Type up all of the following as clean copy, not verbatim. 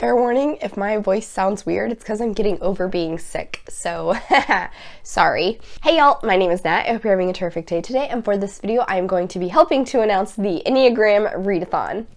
Fair warning, if my voice sounds weird, it's because I'm getting over being sick, so sorry. Hey y'all, my name is Nat. I hope you're having a terrific day today, and for this video, I am going to be helping to announce the Enneagram Readathon.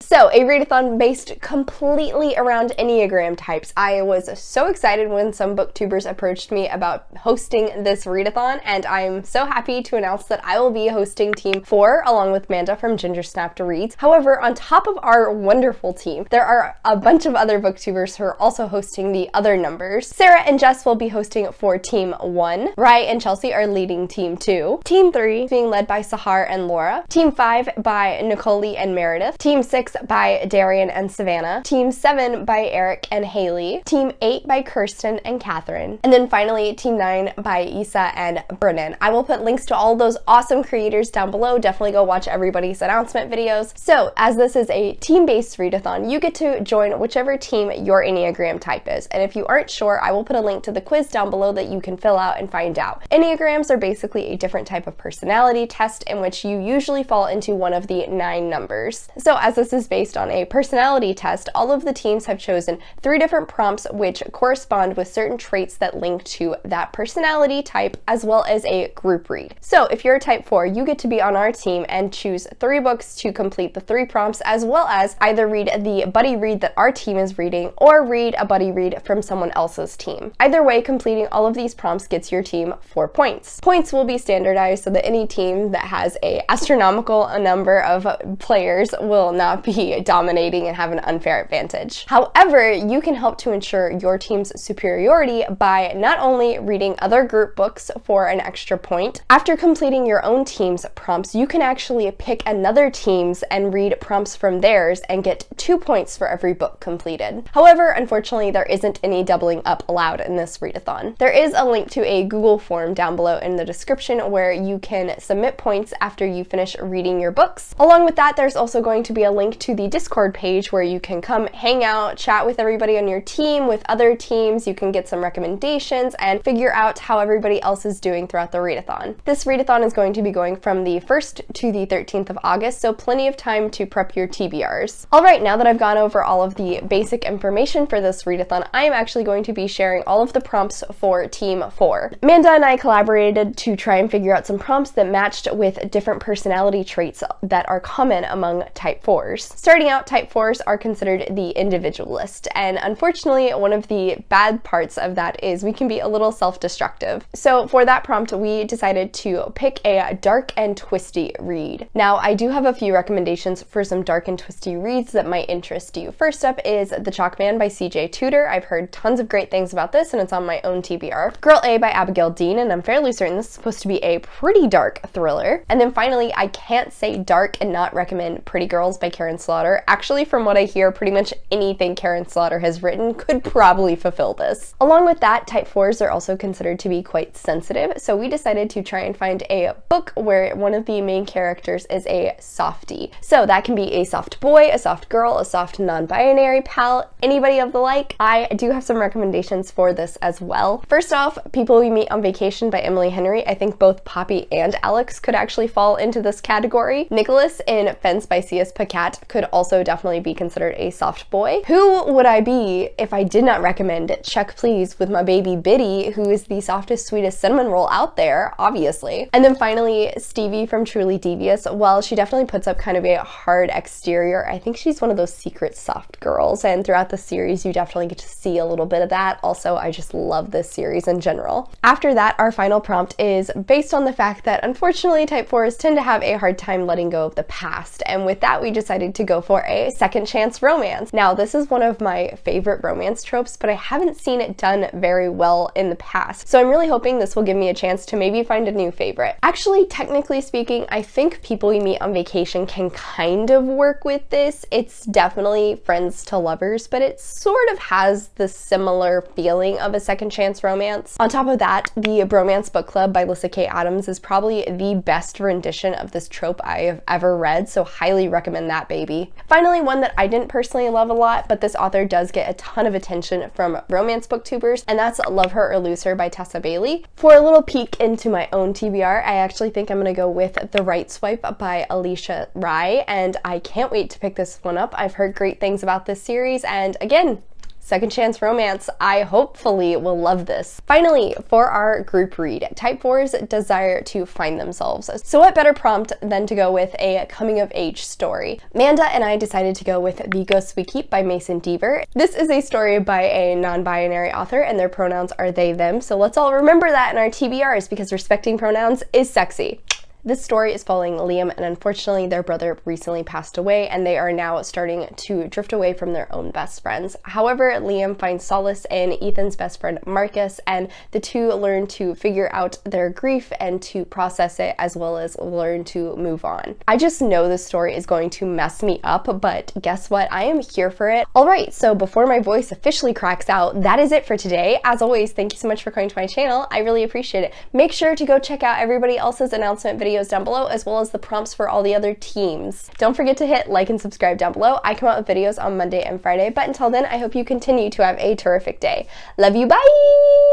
So, a readathon based completely around Enneagram types. I was so excited when some booktubers approached me about hosting this readathon, and I'm so happy to announce that I will be hosting Team 4 along with Manda from NerdyNatReads. However, on top of our wonderful team, there are a bunch of other booktubers who are also hosting the other numbers. Sarah and Jess will be hosting for Team 1. Rye and Chelsea are leading Team 2. Team 3 being led by Sahar and Laura. Team 5 by Nicole and Meredith. Team 6 by Darian and Savannah. Team 7 by Eric and Haley. Team 8 by Kirsten and Catherine. And then finally, Team 9 by 𝗖cie and Brennan. I will put links to all those awesome creators down below. Definitely go watch everybody's announcement videos. So, as this is a team-based readathon, you get to join whichever team your Enneagram type is. And if you aren't sure, I will put a link to the quiz down below that you can fill out and find out. Enneagrams are basically a different type of personality test in which you usually fall into one of the 9 numbers. So, as this is based on a personality test, all of the teams have chosen 3 different prompts which correspond with certain traits that link to that personality type, as well as a group read. So if you're a type 4, you get to be on our team and choose 3 books to complete the 3 prompts, as well as either read the buddy read that our team is reading or read a buddy read from someone else's team. Either way, completing all of these prompts gets your team 4 points. Points will be standardized so that any team that has an astronomical number of players will not be dominating and have an unfair advantage. However, you can help to ensure your team's superiority by not only reading other group books for an extra point. After completing your own team's prompts, you can actually pick another team's and read prompts from theirs and get 2 points for every book completed. However, unfortunately, there isn't any doubling up allowed in this readathon. There is a link to a Google form down below in the description where you can submit points after you finish reading your books. Along with that, there's also going to be a link to the Discord page where you can come hang out, chat with everybody on your team, with other teams. You can get some recommendations and figure out how everybody else is doing throughout the readathon. This readathon is going to be going from the 1st to the 13th of August, so plenty of time to prep your TBRs. Alright, now that I've gone over all of the basic information for this readathon, I am actually going to be sharing all of the prompts for Team 4. Amanda and I collaborated to try and figure out some prompts that matched with different personality traits that are common among Type 4s. Starting out, Type 4s are considered the individualist, and unfortunately, one of the bad parts of that is we can be a little self-destructive. So for that prompt, we decided to pick a dark and twisty read. Now, I do have a few recommendations for some dark and twisty reads that might interest you. First up is The Chalk Man by Cj Tudor. I've heard tons of great things about this, and it's on my own TBR. Girl A by Abigail Dean, and I'm fairly certain this is supposed to be a pretty dark thriller. And then finally, I can't say dark and not recommend Pretty Girls by Karen Slaughter. Actually, from what I hear, pretty much anything Karen Slaughter has written could probably fulfill this. Along with that, Type 4s are also considered to be quite sensitive, so we decided to try and find a book where one of the main characters is a softie. So that can be a soft boy, a soft girl, a soft non-binary pal, anybody of the like. I do have some recommendations for this as well. First off, People We Meet on Vacation by Emily Henry. I think both Poppy and Alex could actually fall into this category. Nicholas in Fence by 𝗖cie viņš could also definitely be considered a soft boy. Who would I be if I did not recommend Check Please with my baby Biddy, who is the softest, sweetest cinnamon roll out there, obviously. And then finally, Stevie from Truly Devious. While she definitely puts up kind of a hard exterior, I think she's one of those secret soft girls, and throughout the series you definitely get to see a little bit of that. Also, I just love this series in general. After that, our final prompt is based on the fact that unfortunately Type 4s tend to have a hard time letting go of the past, and with that we decided to go for a second chance romance. Now, this is one of my favorite romance tropes, but I haven't seen it done very well in the past, so I'm really hoping this will give me a chance to maybe find a new favorite. Actually, technically speaking, I think People We Meet on Vacation can kind of work with this. It's definitely friends to lovers, but it sort of has the similar feeling of a second chance romance. On top of that, the Bromance Book Club by Lyssa Kay Adams is probably the best rendition of this trope I have ever read, so highly recommend that baby. maybe. Finally, one that I didn't personally love a lot, but this author does get a ton of attention from romance booktubers, and that's Love Her or Lose Her by Tessa Bailey. For a little peek into my own TBR, I actually think I'm gonna go with The Right Swipe by 𝗖cie Hİ, and I can't wait to pick this one up. I've heard great things about this series, and again, second chance romance. I hopefully will love this. Finally, for our group read, Type 4s desire to find themselves. So what better prompt than to go with a coming of age story? Manda and I decided to go with The Ghosts We Keep by Mason Deaver. This is a story by a non-binary author and their pronouns are they, them. So let's all remember that in our TBRs because respecting pronouns is sexy. This story is following Liam, and unfortunately their brother recently passed away and they are now starting to drift away from their own best friends. However, Liam finds solace in Ethan's best friend Marcus, and the two learn to figure out their grief and to process it as well as learn to move on. I just know this story is going to mess me up, but guess what? I am here for it. Alright, so before my voice officially cracks out, that is it for today. As always, thank you so much for coming to my channel. I really appreciate it. Make sure to go check out everybody else's announcement videos down below, as well as the prompts for all the other teams. Don't forget to hit like and subscribe down below. I come out with videos on Monday and Friday, but until then, I hope you continue to have a terrific day. Love you, bye!